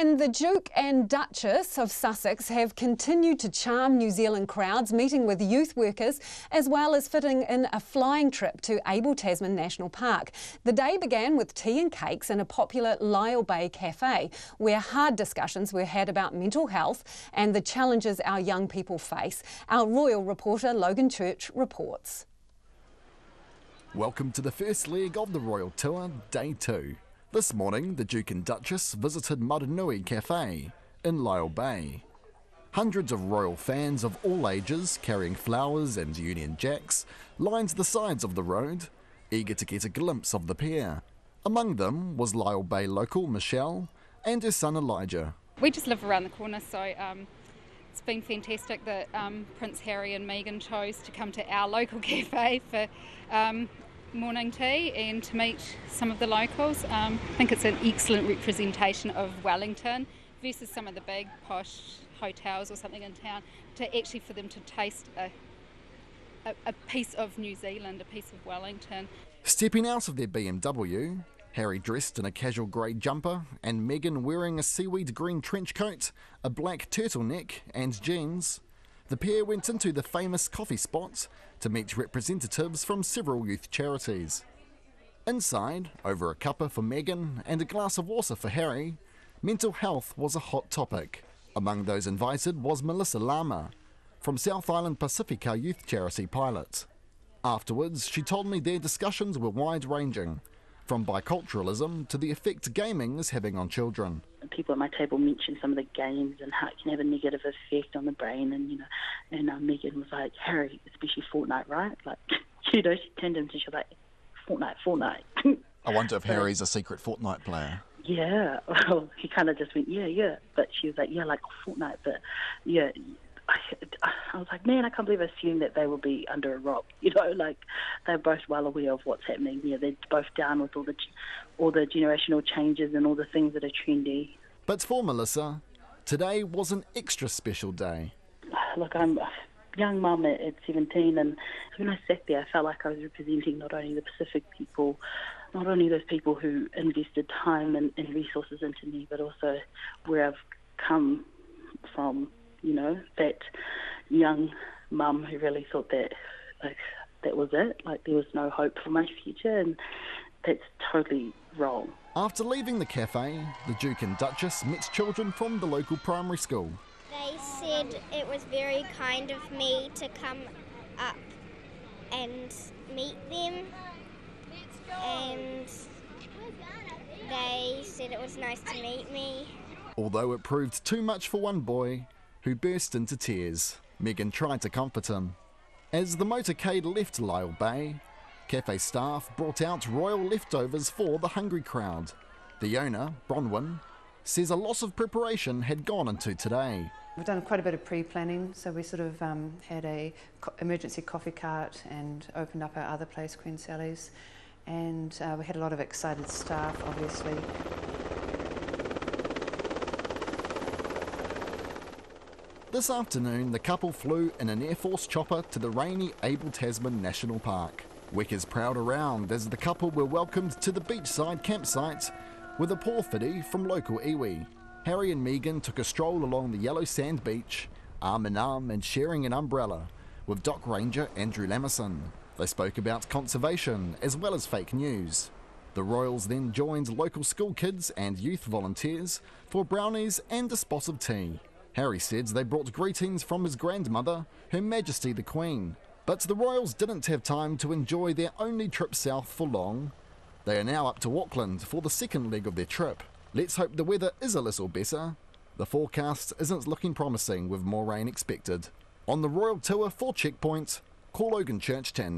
And the Duke and Duchess of Sussex have continued to charm New Zealand crowds, meeting with youth workers as well as fitting in a flying trip to Abel Tasman National Park. The day began with tea and cakes in a popular Lyall Bay cafe, where hard discussions were had about mental health and the challenges our young people face. Our royal reporter Logan Church reports. Welcome to the first leg of the royal tour, day 2. This morning, the Duke and Duchess visited Maranui Cafe in Lyall Bay. Hundreds of royal fans of all ages, carrying flowers and Union Jacks, lined the sides of the road, eager to get a glimpse of the pair. Among them was Lyall Bay local Michelle and her son Elijah. We just live around the corner, so it's been fantastic that Prince Harry and Meghan chose to come to our local cafe for morning tea and to meet some of the locals. I think it's an excellent representation of Wellington versus some of the big posh hotels or something in town, to actually for them to taste a piece of New Zealand, a piece of Wellington. Stepping out of their BMW, Harry dressed in a casual grey jumper and Meghan wearing a seaweed green trench coat, a black turtleneck and jeans, the pair went into the famous coffee spot to meet representatives from several youth charities. Inside, over a cuppa for Meghan and a glass of water for Harry, mental health was a hot topic. Among those invited was Melissa Lama, from South Island Pacifica youth charity Pilot. Afterwards, she told me their discussions were wide-ranging, from biculturalism to the effect gaming is having on children. People at my table mentioned some of the games and how it can have a negative effect on the brain, and Meghan was like, Harry, especially Fortnite, right? Like, she turned into, she was like, Fortnite. I wonder if Harry's a secret Fortnite player. Yeah, well, he kind of just went, yeah, but she was like, yeah, like Fortnite, but yeah. I was like, man, I can't believe I assumed that they will be under a rock. Like they're both well aware of what's happening. Yeah, they're both down with all the generational changes and all the things that are trendy. But for Melissa, today was an extra special day. Look, I'm a young mum at 17, and when I sat there, I felt like I was representing not only the Pacific people, not only those people who invested time and resources into me, but also where I've come from. That young mum who really thought that that was it, like there was no hope for my future, and that's totally wrong. After leaving the cafe, the Duke and Duchess met children from the local primary school. They said it was very kind of me to come up and meet them, and they said it was nice to meet me. Although it proved too much for one boy, who burst into tears. Meghan tried to comfort him. As the motorcade left Lyall Bay, cafe staff brought out royal leftovers for the hungry crowd. The owner, Bronwyn, says a lot of preparation had gone into today. We've done quite a bit of pre-planning, so we sort of had a emergency coffee cart and opened up our other place, Queen Sally's, and we had a lot of excited staff, obviously. This afternoon, the couple flew in an Air Force chopper to the rainy Abel Tasman National Park. Weckers prowled around as the couple were welcomed to the beachside campsite with a pōwhiri from local iwi. Harry and Meghan took a stroll along the yellow sand beach, arm in arm and sharing an umbrella, with Dock Ranger Andrew Lamison. They spoke about conservation as well as fake news. The royals then joined local school kids and youth volunteers for brownies and a spot of tea. Harry said they brought greetings from his grandmother, Her Majesty the Queen. But the royals didn't have time to enjoy their only trip south for long. They are now up to Auckland for the second leg of their trip. Let's hope the weather is a little better. The forecast isn't looking promising with more rain expected. On the royal tour for Checkpoint, call Logan Church 10.